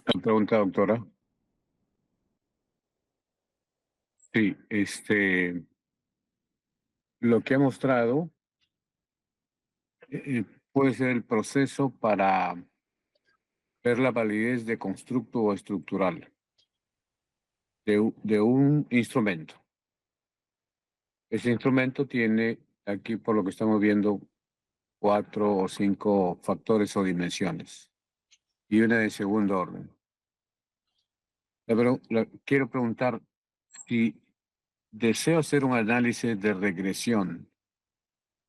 La pregunta, doctora. Sí, lo que ha mostrado puede ser el proceso para ver la validez de constructo o estructural de un instrumento. Ese instrumento tiene aquí, por lo que estamos viendo, 4 o 5 factores o dimensiones y una de segundo orden. Quiero preguntar si deseo hacer un análisis de regresión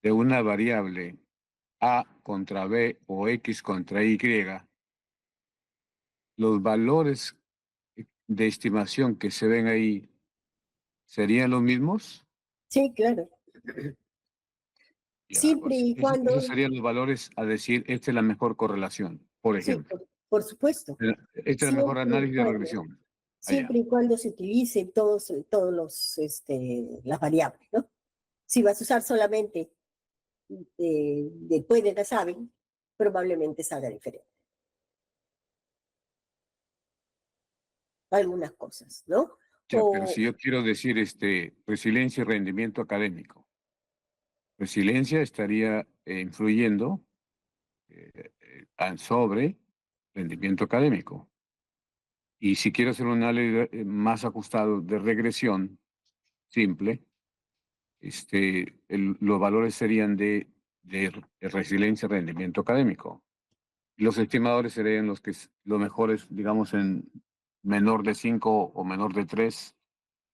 de una variable A contra B o X contra Y, los valores de estimación que se ven ahí serían los mismos. Sí, claro. Ya, Siempre pues y esos cuando, serían los valores a decir, esta es la mejor correlación, por sí, ejemplo. por supuesto, Esta es la mejor análisis de regresión. Allá. siempre y cuando se utilicen todos las variables, ¿no? Si vas a usar solamente después de la saben, probablemente salga diferente. Algunas cosas, ¿no? Ya, pero si O, yo quiero decir resiliencia y rendimiento académico, resiliencia estaría influyendo sobre rendimiento académico. Y si quiero hacer un análisis más ajustado de regresión simple, los valores serían de resiliencia y rendimiento académico. Los estimadores serían los mejores, digamos, en menor de 5 o menor de 3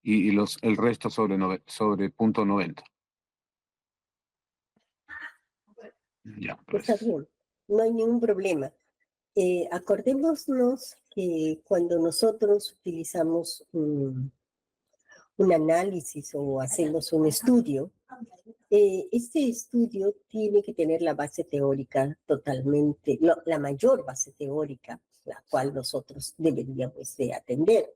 y el resto sobre punto 90. Ya, está pues. bien, no hay ningún problema. Acordémonos que cuando nosotros utilizamos un análisis o hacemos un estudio, este estudio tiene que tener la base teórica totalmente, la mayor base teórica, la cual nosotros deberíamos de atender.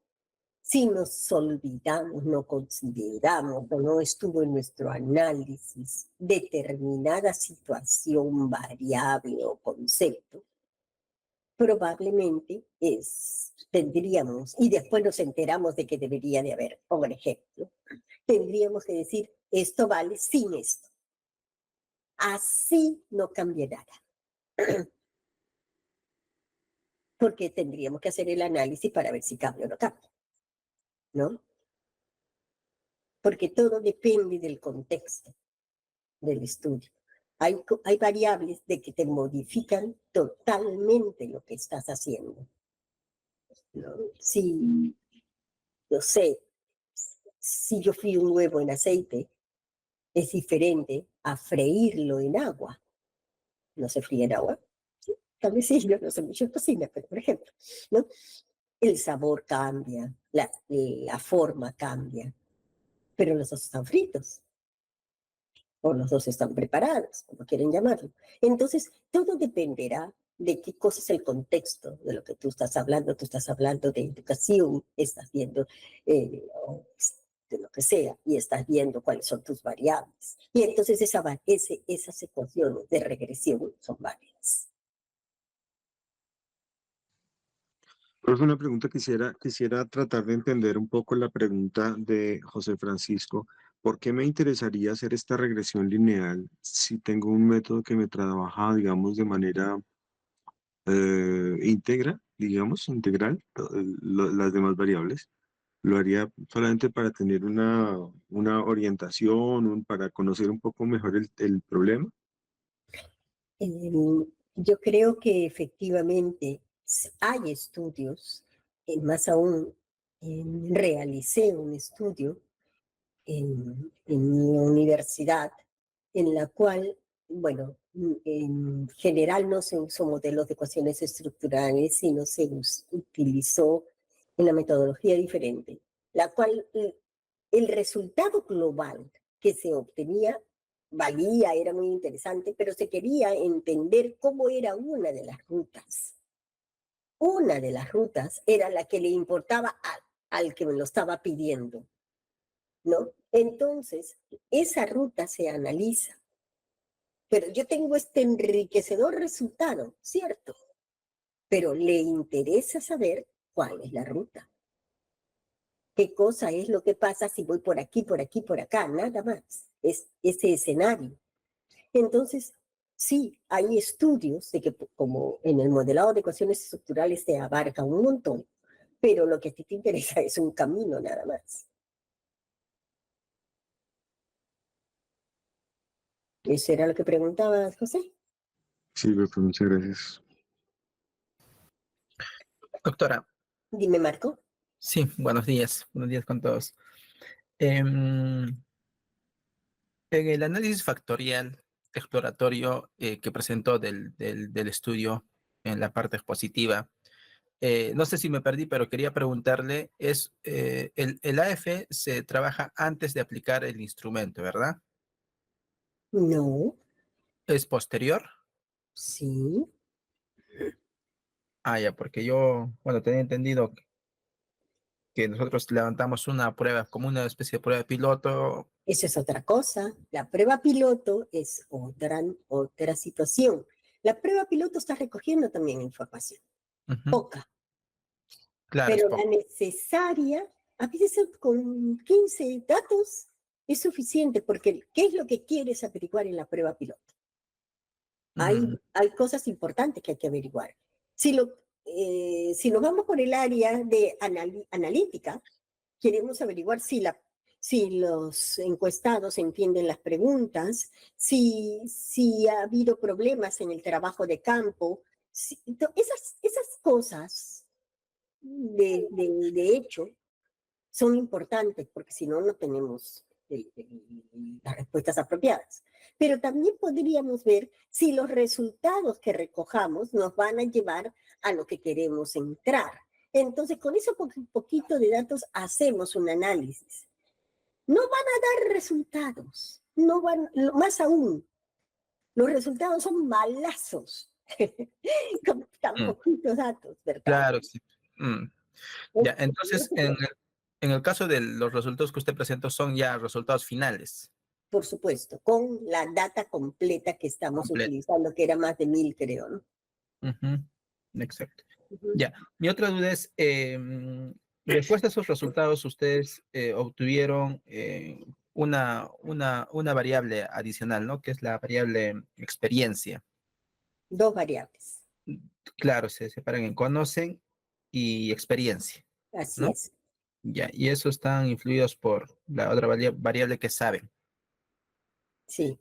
Si nos olvidamos, no consideramos o no estuvo en nuestro análisis determinada situación, variable o concepto, probablemente tendríamos, y después nos enteramos de que debería de haber, por ejemplo, tendríamos que decir, esto vale sin esto. Así no cambia nada, porque tendríamos que hacer el análisis para ver si cambia o no cambia, ¿no? Porque todo depende del contexto del estudio. Hay variables de que te modifican totalmente lo que estás haciendo, ¿no? Si, no sé, si yo frío un huevo en aceite, es diferente a freírlo en agua. ¿No se fríe en agua? Sí, tal vez sí, yo no sé mucho de cocina, pero por ejemplo, ¿no? El sabor cambia, la forma cambia, pero los dos están fritos o los dos están preparados, como quieren llamarlo. Entonces, todo dependerá de qué cosa es el contexto de lo que tú estás hablando. Tú estás hablando de educación, estás viendo de lo que sea, y estás viendo cuáles son tus variables. Y entonces esas ecuaciones de regresión son válidas. Profe, una pregunta quisiera tratar de entender un poco la pregunta de José Francisco. ¿Por qué me interesaría hacer esta regresión lineal si tengo un método que me trabaja, digamos, de manera íntegra, digamos, integral, las demás variables? Lo haría solamente para tener una orientación, para conocer un poco mejor el problema. Yo creo que efectivamente hay estudios, más aún realicé un estudio en mi universidad en la cual, bueno, en general no se usó modelos de ecuaciones estructurales, sino se utilizó una metodología diferente, la cual el resultado global que se obtenía valía, era muy interesante, pero se quería entender cómo era una de las rutas. Una de las rutas era la que le importaba al que me lo estaba pidiendo, ¿no? Entonces, esa ruta se analiza, pero yo tengo este enriquecedor resultado, ¿cierto? pero le interesa saber cuál es la ruta. ¿Qué cosa es lo que pasa si voy por aquí, por aquí, por acá? Nada más. Es ese escenario. Entonces, sí, hay estudios de que como en el modelado de ecuaciones estructurales te abarca un montón, pero lo que a ti te interesa es un camino nada más. ¿Eso era lo que preguntabas, José? Sí, doctor, muchas gracias. Doctora, Dime, Marco. sí, buenos días con todos. En el análisis factorial exploratorio que presentó del estudio en la parte expositiva, no sé si me perdí, pero quería preguntarle, el AF se trabaja antes de aplicar el instrumento, ¿verdad? No, ¿Es posterior? sí, Ah, ya, porque yo, bueno, tenía entendido que nosotros levantamos una prueba como una especie de prueba piloto. eso es otra cosa. La prueba piloto es otra situación. La prueba piloto está recogiendo también información, Ujú, poca, claro, es pero la poco. necesaria, a veces con 15 datos es suficiente, porque ¿qué es lo que quieres averiguar en la prueba piloto? Mm, Hay cosas importantes que hay que averiguar. Si nos vamos por el área de analítica, queremos averiguar si los encuestados entienden las preguntas, si ha habido problemas en el trabajo de campo, esas cosas de hecho son importantes, porque si no, no tenemos las respuestas apropiadas. Pero también podríamos ver si los resultados que recojamos nos van a llevar a lo que queremos entrar. Entonces, con ese poquito de datos hacemos un análisis. No van a dar resultados, no van, más aún, los resultados son malazos, con tan mm, poquitos datos, ¿verdad? claro, sí. Mm. Ya, Es entonces, en el caso de los resultados que usted presentó son ya resultados finales, por supuesto, con la data completa que estamos completos. utilizando, que era más de 1000, creo, ¿no? Ujú, exacto. Ujú. Ya, mi otra duda es, después de esos resultados, ustedes obtuvieron una variable adicional, ¿no? Que es la variable experiencia. Dos variables, Claro, se separan en conocen y experiencia, así ¿no? es, Ya, y eso están influidos por la otra variable que saben. sí.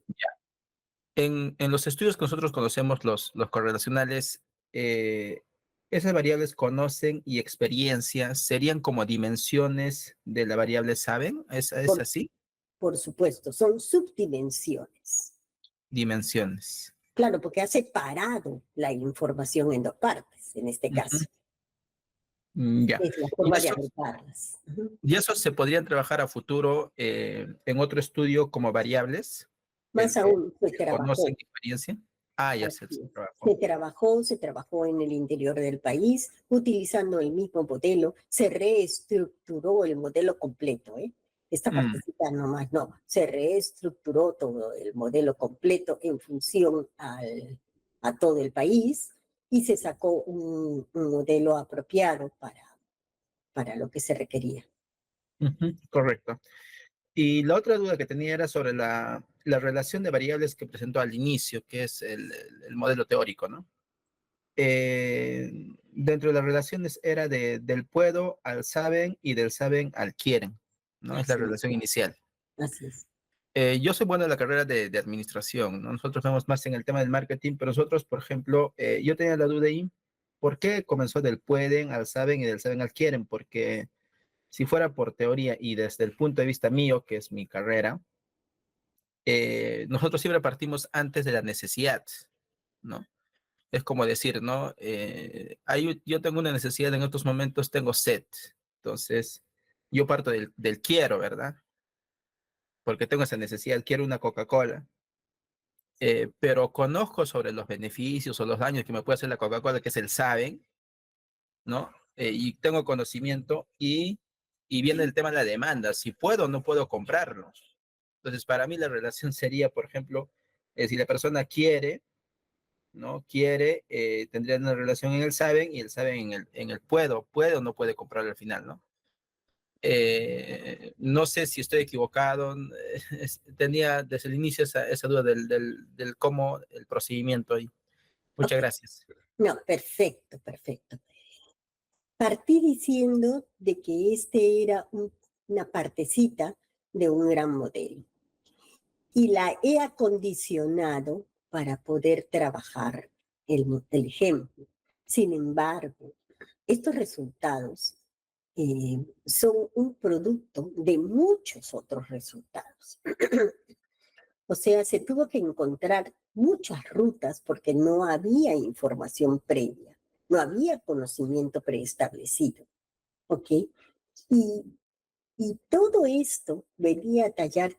En los estudios que nosotros conocemos, los correlacionales, eh, esas variables conocen y experiencia serían como dimensiones de la variable saben. ¿Es Por, así? por supuesto, son subdimensiones. Dimensiones. Claro, porque ha separado la información en dos partes, en este Ujú, caso. ya. Es la Y forma de eso, agruparlas. Ujú. y eso se podrían trabajar a futuro en otro estudio como variables, Más el aún, se conocen trabajó. y experiencia. Ah, ya se Así es. trabajó. Se trabajó en el interior del país utilizando el mismo modelo, se reestructuró el modelo completo, ¿eh? Esta Mm, partecita nomás no, se reestructuró todo el modelo completo en función a todo el país y se sacó un modelo apropiado para lo que se requería. ujú, correcto. Y la otra duda que tenía era sobre la relación de variables que presentó al inicio, que es el modelo teórico, ¿no? Dentro de las relaciones era del puedo al saben y del saben al quieren, ¿no? Es la Así, relación inicial. así es. Yo soy bueno en la carrera de administración, ¿no? Nosotros vemos más en el tema del marketing, pero nosotros, por ejemplo, yo tenía la duda ahí, ¿por qué comenzó del pueden al saben y del saben al quieren? Porque si fuera por teoría y desde el punto de vista mío, que es mi carrera, nosotros siempre partimos antes de la necesidad, ¿no? Es como decir, ¿no? Yo tengo una necesidad en estos momentos, tengo sed. Entonces, yo parto del quiero, ¿verdad? Porque tengo esa necesidad, quiero una Coca-Cola. Pero conozco sobre los beneficios o los daños que me puede hacer la Coca-Cola, que es el saben, ¿no? Y tengo conocimiento y viene el tema de la demanda, si puedo o no puedo comprarlos. Entonces, para mí la relación sería, por ejemplo, si la persona quiere, ¿no? Quiere, tendría una relación en el saben y el saben en el puede o no puede comprar al final, ¿no? No sé si estoy equivocado, tenía desde el inicio esa duda del cómo, el procedimiento ahí. Muchas Ok. gracias. No, perfecto, perfecto. Partí diciendo de que este era una partecita de un gran modelo y la he acondicionado para poder trabajar el ejemplo. Sin embargo, estos resultados son un producto de muchos otros resultados. O sea, se tuvo que encontrar muchas rutas porque no había información previa, no había conocimiento preestablecido, ¿ok? Y, y todo esto venía a tallar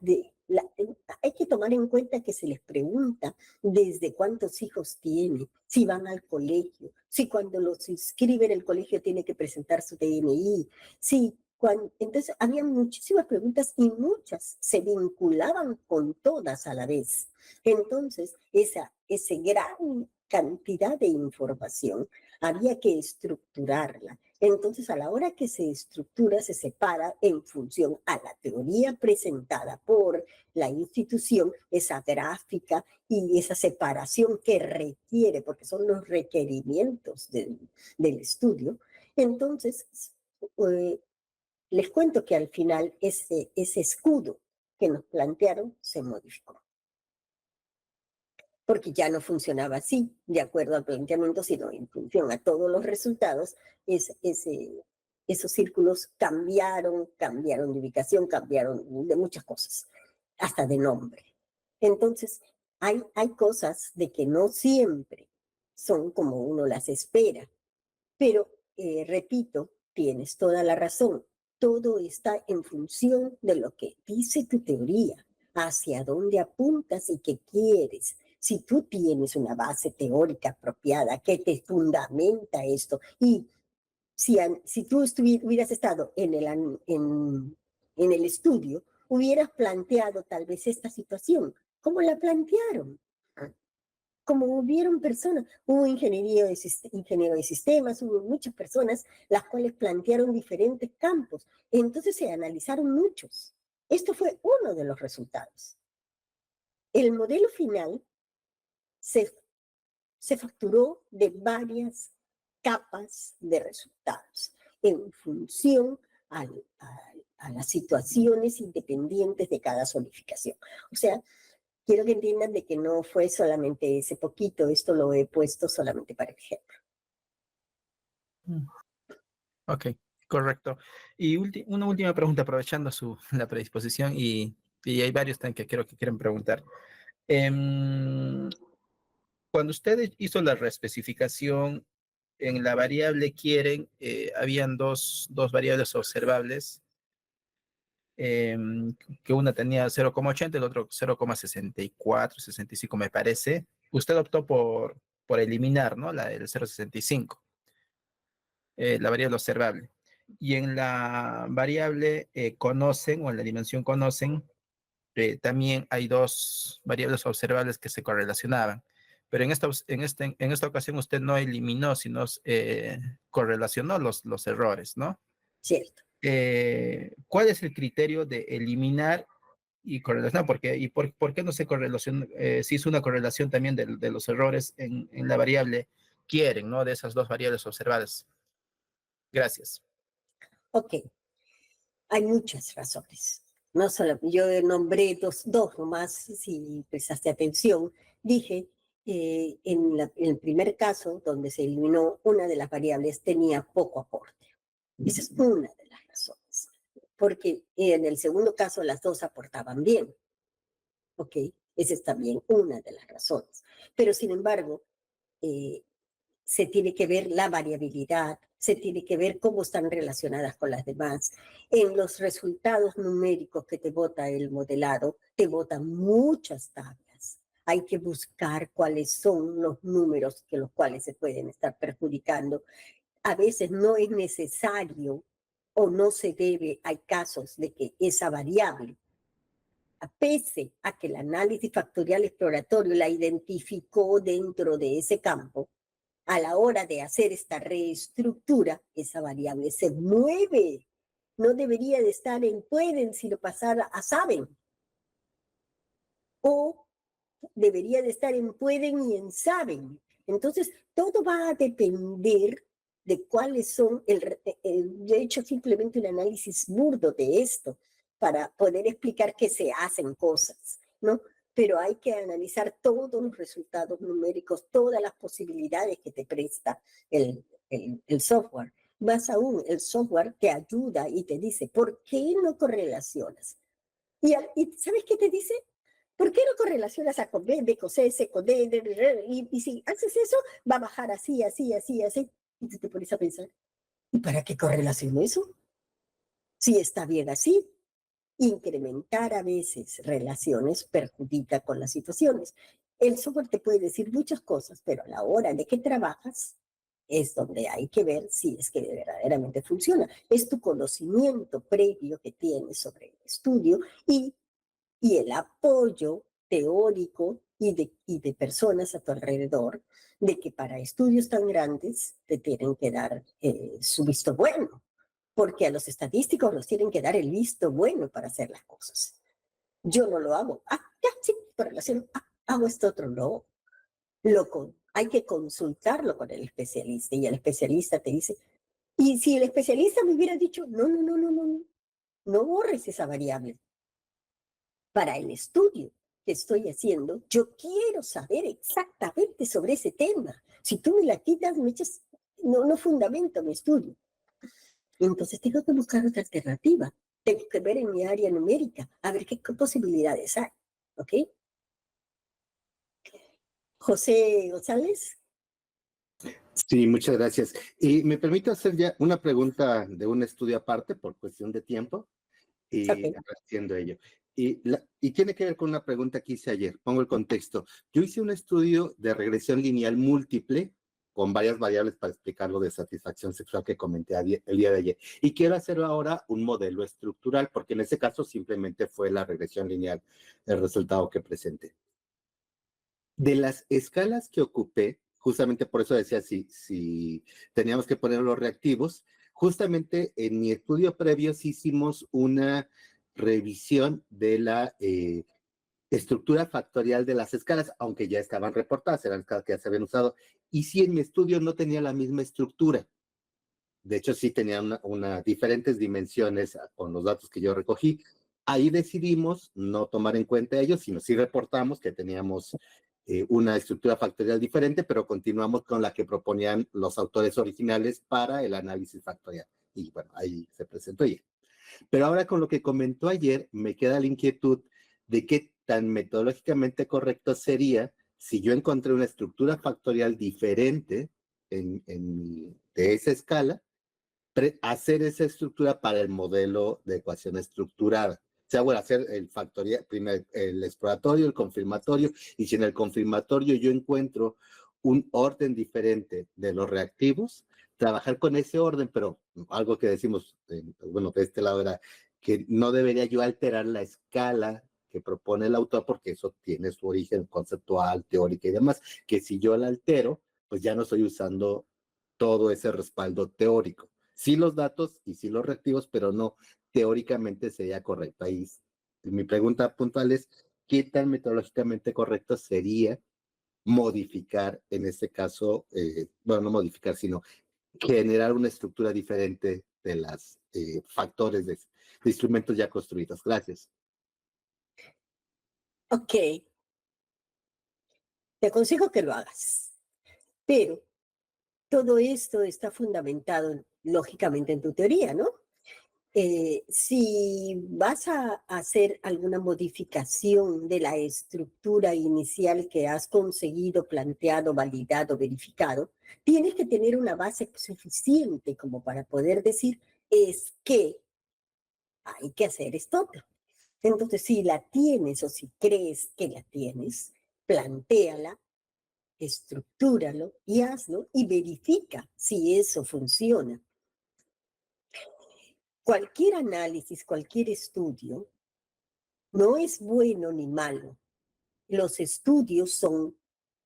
hay que tomar en cuenta que se les pregunta desde cuántos hijos tiene, si van al colegio, si cuando los inscriben el colegio tiene que presentar su DNI, si entonces había muchísimas preguntas y muchas se vinculaban con todas a la vez. Entonces, esa gran cantidad de información había que estructurarla. Entonces, a la hora que se estructura, se separa en función a la teoría presentada por la institución, esa gráfica y esa separación que requiere, porque son los requerimientos del estudio. Entonces, eh, les cuento que al final ese escudo que nos plantearon se modificó, porque ya no funcionaba así, de acuerdo al planteamiento, sino en función a todos los resultados, esos círculos cambiaron de ubicación, cambiaron de muchas cosas, hasta de nombre. Entonces, hay cosas de que no siempre son como uno las espera, pero repito, tienes toda la razón. Todo está en función de lo que dice tu teoría, hacia dónde apuntas y qué quieres. Si tú tienes una base teórica apropiada que te fundamenta esto, y si tú hubieras estado en el estudio, hubieras planteado tal vez esta situación. ¿Cómo la plantearon? Como hubieron personas, hubo ingeniero de sistemas, hubo muchas personas las cuales plantearon diferentes campos. Entonces se analizaron muchos. Esto fue uno de los resultados. El modelo final se, se facturó de varias capas de resultados en función a las situaciones independientes de cada zonificación. O sea, quiero que entiendan de que no fue solamente ese poquito, esto lo he puesto solamente para ejemplo. Ok, correcto. Y una última pregunta, aprovechando la predisposición, y hay varios también que creo que quieren preguntar. Cuando usted hizo la reespecificación, en la variable quieren, habían dos variables observables, que una tenía 0,80 y el otro 0,64, 65 me parece. Usted optó por eliminar, ¿no? El 0,65, la variable observable. Y en la variable conocen, o en la dimensión conocen, también hay dos variables observables que se correlacionaban. Pero en esta ocasión usted no eliminó, sino correlacionó los errores, ¿no? Cierto. ¿Cuál es el criterio de eliminar y correlacionar? ¿Por qué no se correlaciona? Se hizo una correlación también de los errores en la variable quieren, ¿no? De esas dos variables observadas. Gracias. Ok, hay muchas razones. No solo, yo nombré dos nomás, si prestaste atención. Dije, en el primer caso, donde se eliminó una de las variables, tenía poco aporte. Esa es una de las razones. Porque en el segundo caso, las dos aportaban bien. Ok, esa es también una de las razones. Pero sin embargo, eh, se tiene que ver la variabilidad, se tiene que ver cómo están relacionadas con las demás. En los resultados numéricos que te bota el modelado, te botan muchas tablas. Hay que buscar cuáles son los números que los cuales se pueden estar perjudicando. A veces no es necesario o no se debe, hay casos de que esa variable pese a que el análisis factorial exploratorio la identificó dentro de ese campo, a la hora de hacer esta reestructura, esa variable se mueve. No debería de estar en pueden, sino pasar a saben. O debería de estar en pueden y en saben. Entonces, todo va a depender de cuáles son, yo he hecho simplemente un análisis burdo de esto para poder explicar que se hacen cosas, ¿no? Pero hay que analizar todos los resultados numéricos, todas las posibilidades que te presta el software. Más aún, el software te ayuda y te dice, ¿por qué no correlacionas? ¿Y sabes qué te dice? ¿Por qué no correlacionas A con B, B con C, C con D, y si haces eso, va a bajar así, así, así, así? Y tú te pones a pensar, ¿y para qué correlaciono eso? Si está bien así. Incrementar a veces relaciones perjudica con las situaciones. El software te puede decir muchas cosas, pero a la hora de que trabajas es donde hay que ver si es que verdaderamente funciona. Es tu conocimiento previo que tienes sobre el estudio y el apoyo teórico y de personas a tu alrededor de que para estudios tan grandes te tienen que dar su visto bueno, porque a los estadísticos nos tienen que dar el visto bueno para hacer las cosas. Yo no lo hago. Ya, sí, correlación. Hago esto otro. No. Hay que consultarlo con el especialista y el especialista te dice, y si el especialista me hubiera dicho, no borres esa variable. Para el estudio que estoy haciendo, yo quiero saber exactamente sobre ese tema. Si tú me la quitas, me echas, no fundamento mi estudio. Entonces tengo que buscar otra alternativa. Tengo que ver en mi área numérica, a ver qué posibilidades hay. ¿Ok? José González. Sí, muchas gracias. Y me permite hacer ya una pregunta de un estudio aparte por cuestión de tiempo y Okay. haciendo ello. Y tiene que ver con una pregunta que hice ayer. Pongo el contexto. Yo hice un estudio de regresión lineal múltiple con varias variables para explicar lo de satisfacción sexual que comenté el día de ayer. Y quiero hacer ahora un modelo estructural, porque en ese caso simplemente fue la regresión lineal el resultado que presenté. De las escalas que ocupé, justamente por eso decía si teníamos que poner los reactivos, justamente en mi estudio previo sí hicimos una revisión de la estructura factorial de las escalas, aunque ya estaban reportadas, eran escalas que ya se habían usado, y sí en mi estudio no tenía la misma estructura. De hecho, sí tenía diferentes dimensiones con los datos que yo recogí. Ahí decidimos no tomar en cuenta ellos, sino sí reportamos que teníamos una estructura factorial diferente, pero continuamos con la que proponían los autores originales para el análisis factorial. Y bueno, ahí se presentó ya. Pero ahora con lo que comentó ayer, me queda la inquietud de qué tan metodológicamente correcto sería si yo encontré una estructura factorial diferente de esa escala, hacer esa estructura para el modelo de ecuación estructurada. O sea, bueno, hacer el factorial, primero el exploratorio, el confirmatorio, y si en el confirmatorio yo encuentro un orden diferente de los reactivos, trabajar con ese orden, pero algo que decimos, bueno, de este lado era que no debería yo alterar la escala que propone el autor, porque eso tiene su origen conceptual, teórico y demás, que si yo la altero, pues ya no estoy usando todo ese respaldo teórico. Sí los datos y sí los reactivos, pero no teóricamente sería correcto. Ahí mi pregunta puntual es, ¿qué tan metodológicamente correcto sería modificar, en este caso, bueno, no modificar, sino generar una estructura diferente de las factores de instrumentos ya construidos? Gracias. Ok. Te aconsejo que lo hagas, pero todo esto está fundamentado lógicamente en tu teoría, ¿no? Si vas a hacer alguna modificación de la estructura inicial que has conseguido, planteado, validado, verificado, tienes que tener una base suficiente como para poder decir, es que hay que hacer esto otro. Entonces, si la tienes o si crees que la tienes, plantéala, estructúralo y hazlo y verifica si eso funciona. Cualquier análisis, cualquier estudio No es bueno ni malo. Los estudios son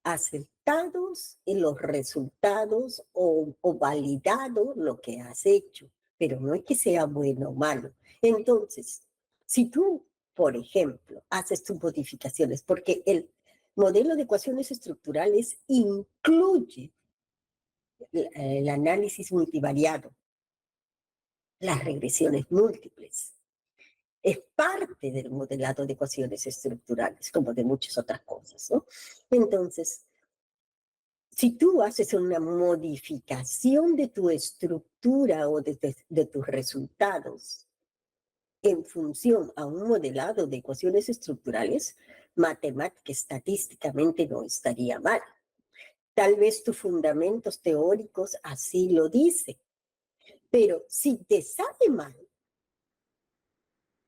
acertados en los resultados o validado lo que has hecho, pero no es que sea bueno o malo. Entonces, si tú, por ejemplo, haces tus modificaciones, porque el modelo de ecuaciones estructurales incluye el análisis multivariado, las regresiones múltiples, es parte del modelado de ecuaciones estructurales, como de muchas otras cosas, ¿no? Entonces, si tú haces una modificación de tu estructura o de tus resultados en función a un modelado de ecuaciones estructurales, matemática estadísticamente no estaría mal. Tal vez tus fundamentos teóricos así lo dicen, pero si te sale mal,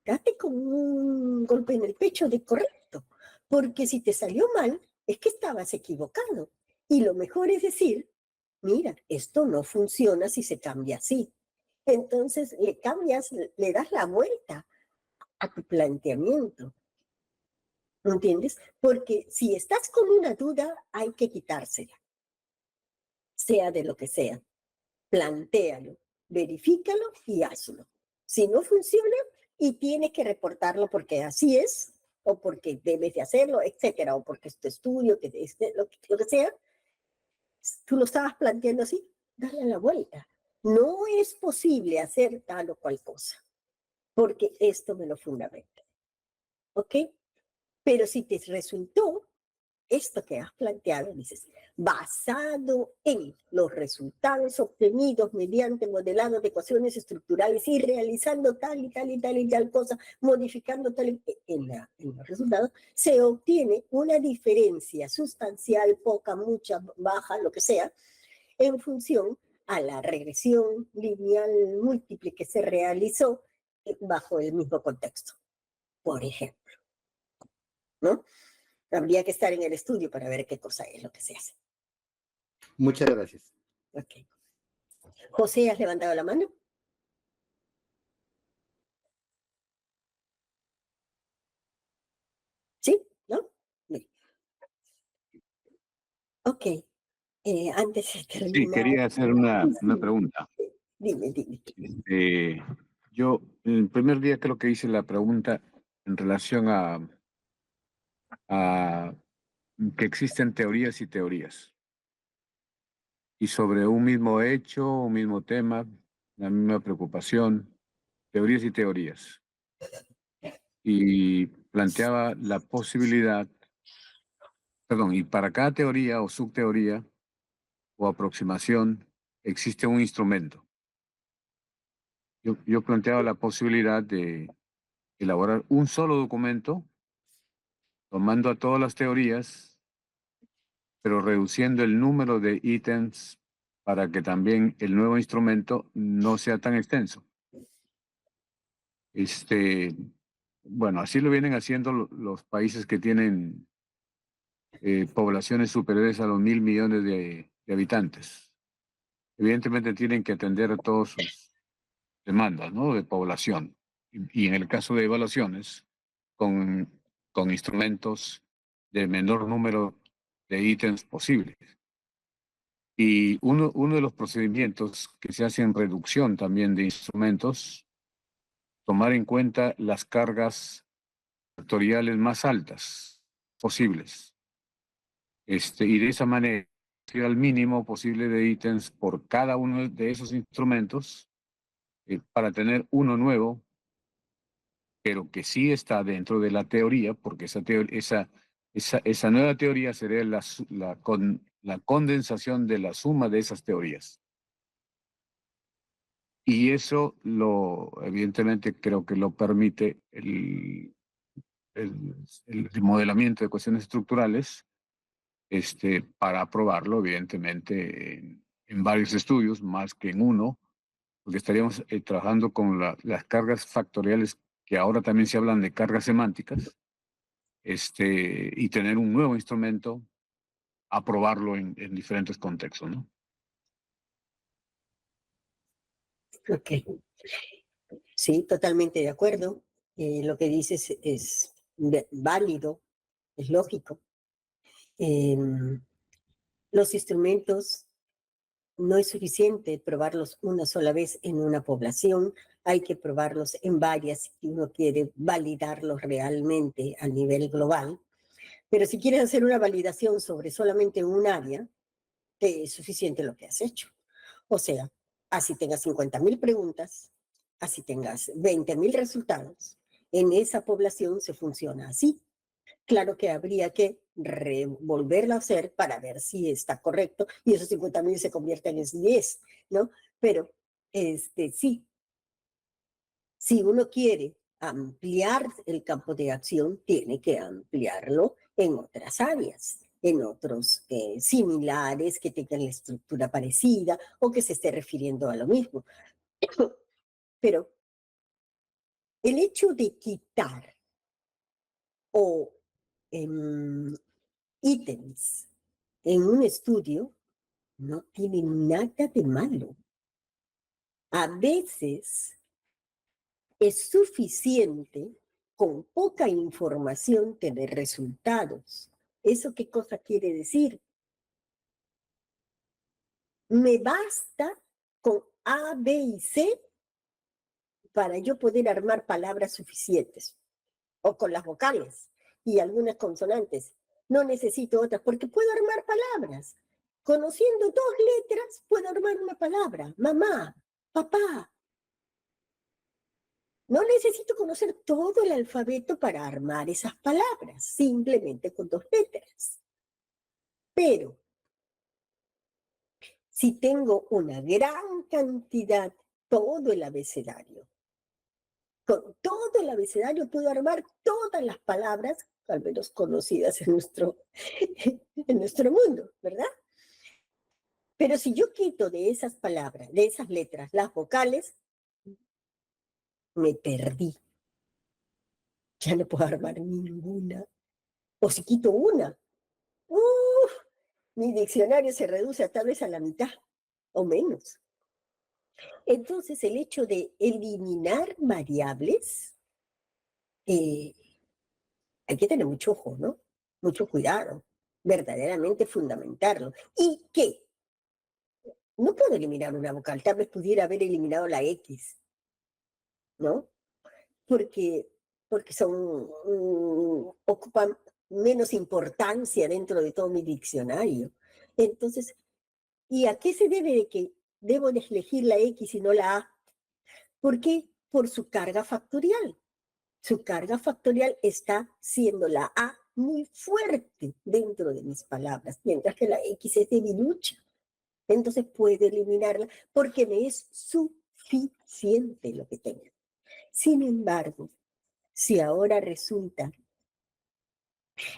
date con un golpe en el pecho de correcto, porque si te salió mal, es que estabas equivocado. Y lo mejor es decir, mira, esto no funciona si se cambia así. Entonces le cambias, le das la vuelta a tu planteamiento. ¿Entiendes? Porque si estás con una duda, hay que quitársela, sea de lo que sea. Plantéalo, verifícalo y hazlo. Si no funciona y tienes que reportarlo porque así es, o porque debes de hacerlo, etcétera, o porque es tu estudio, lo que sea, tú lo estabas planteando así, dale la vuelta. No es posible hacer tal o cual cosa, porque esto me lo fundamenta. ¿Ok? Pero si te resultó esto que has planteado, dices, basado en los resultados obtenidos mediante modelado de ecuaciones estructurales y realizando tal y tal y tal y tal cosa, modificando tal y en los resultados, se obtiene una diferencia sustancial, poca, mucha, baja, lo que sea, en función a la regresión lineal múltiple que se realizó bajo el mismo contexto, por ejemplo, ¿no? Habría que estar en el estudio para ver qué cosa es lo que se hace. Muchas gracias. Ok. José, ¿has levantado la mano? ¿Sí? ¿No? Bien. Ok. Antes de Sí, terminar, quería hacer una pregunta. dime. Este, yo, el primer día creo que hice la pregunta en relación a que existen teorías y teorías. Y sobre un mismo hecho, un mismo tema, la misma preocupación, teorías y teorías. Y planteaba la posibilidad, perdón, y para cada teoría o subteoría o aproximación existe un instrumento. Yo planteaba la posibilidad de elaborar un solo documento, tomando a todas las teorías, pero reduciendo el número de ítems para que también el nuevo instrumento no sea tan extenso. Bueno, así lo vienen haciendo los países que tienen poblaciones superiores a los 1.000 millones de habitantes. Evidentemente tienen que atender a todas sus demandas, ¿no? De población. Y en el caso de evaluaciones, con, con instrumentos de menor número de ítems posibles. Y uno de los procedimientos que se hace en reducción también de instrumentos, tomar en cuenta las cargas factoriales más altas posibles. Y de esa manera, ir al mínimo posible de ítems por cada uno de esos instrumentos para tener uno nuevo, pero que sí está dentro de la teoría, porque esa nueva teoría sería la condensación de la suma de esas teorías. Y eso evidentemente creo que lo permite el modelamiento de cuestiones estructurales, para aprobarlo, evidentemente, en varios estudios, más que en uno, porque estaríamos trabajando con las cargas factoriales, que ahora también se hablan de cargas semánticas, y tener un nuevo instrumento, aprobarlo en diferentes contextos, ¿no? Ok. Sí, totalmente de acuerdo. lo que dices es válido, es lógico. Los instrumentos no es suficiente probarlos una sola vez en una población, hay que probarlos en varias si uno quiere validarlos realmente a nivel global. Pero si quieres hacer una validación sobre solamente un área, te es suficiente lo que has hecho. O sea, así tengas 50.000 preguntas, así tengas 20.000 resultados, en esa población se funciona así. Claro que habría que volverlo a hacer para ver si está correcto y esos 50.000 se convierten en 10, ¿no? Pero sí, si uno quiere ampliar el campo de acción, tiene que ampliarlo en otras áreas, en otros similares, que tengan la estructura parecida o que se esté refiriendo a lo mismo. Pero el hecho de quitar o ítems en un estudio no tiene nada de malo. A veces es suficiente con poca información tener resultados. ¿Eso qué cosa quiere decir? Me basta con A, B y C para yo poder armar palabras suficientes, o con las vocales y algunas consonantes. No necesito otras, porque puedo armar palabras. Conociendo 2 letras, puedo armar una palabra. Mamá, papá. No necesito conocer todo el alfabeto para armar esas palabras, simplemente con 2 letras. Pero si tengo una gran cantidad, todo el abecedario, con todo el abecedario puedo armar todas las palabras, al menos conocidas en nuestro mundo, ¿verdad? Pero si yo quito de esas palabras, de esas letras, las vocales, me perdí. Ya no puedo armar ninguna. O si quito una, mi diccionario se reduce tal vez a la mitad o menos. Entonces, el hecho de eliminar variables, hay que tener mucho ojo, ¿no? Mucho cuidado, verdaderamente fundamentarlo. ¿Y qué? No puedo eliminar una vocal, tal vez pudiera haber eliminado la X, ¿no? Porque ocupan menos importancia dentro de todo mi diccionario. Entonces, ¿y a qué se debe de que debo de elegir la X y no la A? ¿Por qué? Por su carga factorial. Su carga factorial está siendo la A muy fuerte dentro de mis palabras, mientras que la X es debilucha. Entonces puedo eliminarla porque me es suficiente lo que tengo. Sin embargo, si ahora resulta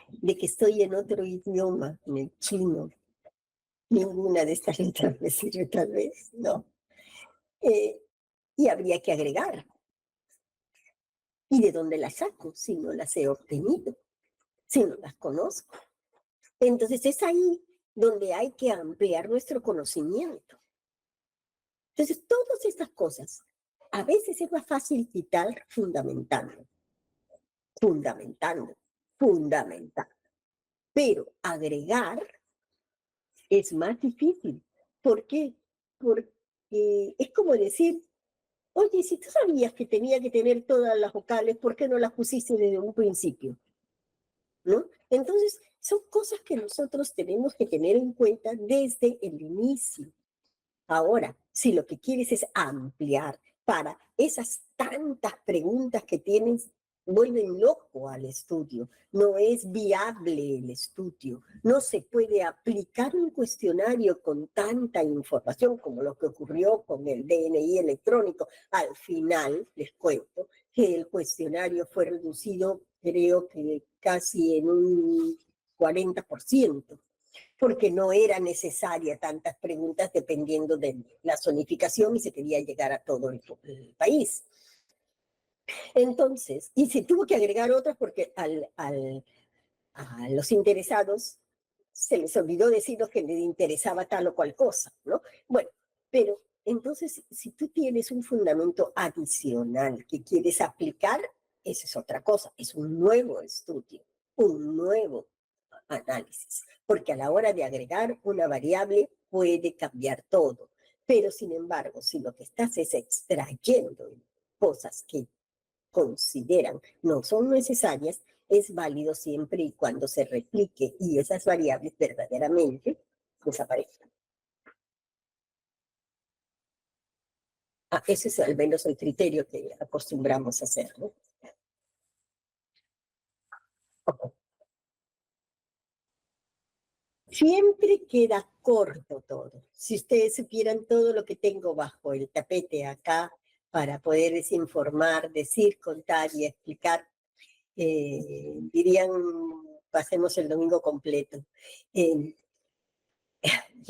de que estoy en otro idioma, en el chino, ninguna de estas letras me sirve tal vez, ¿no? Y habría que agregar. ¿Y de dónde las saco si no las he obtenido? Si no las conozco. Entonces es ahí donde hay que ampliar nuestro conocimiento. Entonces todas estas cosas, a veces es más fácil quitar fundamentando. Pero agregar es más difícil. ¿Por qué? Porque es como decir, oye, si tú sabías que tenía que tener todas las vocales, ¿por qué no las pusiste desde un principio? ¿No? Entonces, son cosas que nosotros tenemos que tener en cuenta desde el inicio. Ahora, si lo que quieres es ampliar para esas tantas preguntas que tienes, vuelven loco al estudio. No es viable el estudio. No se puede aplicar un cuestionario con tanta información como lo que ocurrió con el DNI electrónico. Al final, les cuento que el cuestionario fue reducido, creo que casi en un 40%. Porque no era necesaria tantas preguntas dependiendo de la zonificación y se quería llegar a todo el país. Entonces, y se tuvo que agregar otras porque a los interesados se les olvidó decirnos que les interesaba tal o cual cosa, ¿no? Bueno, pero entonces, si tú tienes un fundamento adicional que quieres aplicar, esa es otra cosa, es un nuevo estudio, un nuevo análisis, porque a la hora de agregar una variable puede cambiar todo, pero sin embargo, si lo que estás es extrayendo cosas que consideran no son necesarias, es válido siempre y cuando se replique y esas variables verdaderamente desaparezcan. Ese es al menos el criterio que acostumbramos a hacer, ¿no? Siempre queda corto todo. Si ustedes supieran todo lo que tengo bajo el tapete acá para poder desinformar, decir, contar y explicar, dirían, pasemos el domingo completo. Y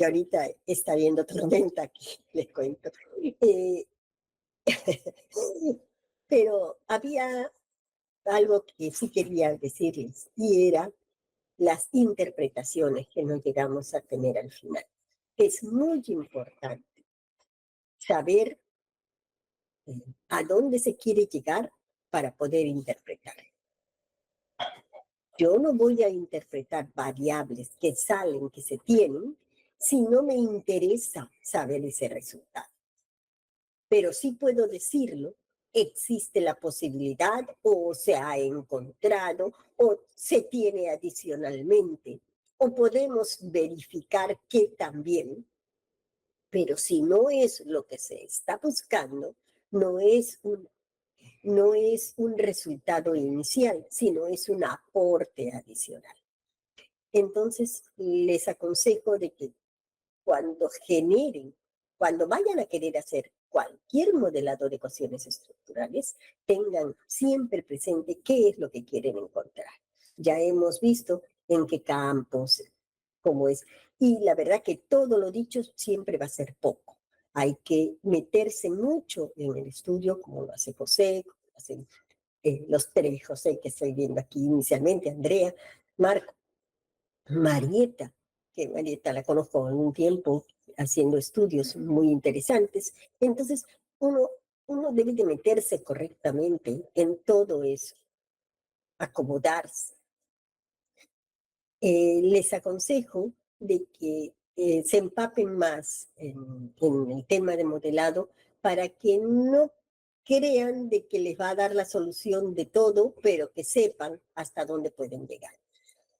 ahorita está viendo tormenta aquí, les cuento. Pero había algo que sí quería decirles, y era las interpretaciones que nos llegamos a tener al final. Es muy importante saber a dónde se quiere llegar para poder interpretar. Yo no voy a interpretar variables que salen, que se tienen, si no me interesa saber ese resultado. Pero sí puedo decirlo, existe la posibilidad o se ha encontrado o se tiene adicionalmente o podemos verificar que también, pero si no es lo que se está buscando, no es un resultado inicial, sino es un aporte adicional. Entonces, les aconsejo de que cuando generen, cuando vayan a querer hacer cualquier modelado de ecuaciones estructurales, tengan siempre presente qué es lo que quieren encontrar. Ya hemos visto en qué campos, cómo es. Y la verdad que todo lo dicho siempre va a ser poco. Hay que meterse mucho en el estudio, como lo hace José, como lo hacen los tres José que estoy viendo aquí inicialmente, Andrea, Marco, Marieta, que Marieta la conozco en un tiempo haciendo estudios muy interesantes. Entonces, uno debe de meterse correctamente en todo eso, acomodarse. Les aconsejo de que se empapen más en el tema de modelado para que no crean de que les va a dar la solución de todo, pero que sepan hasta dónde pueden llegar.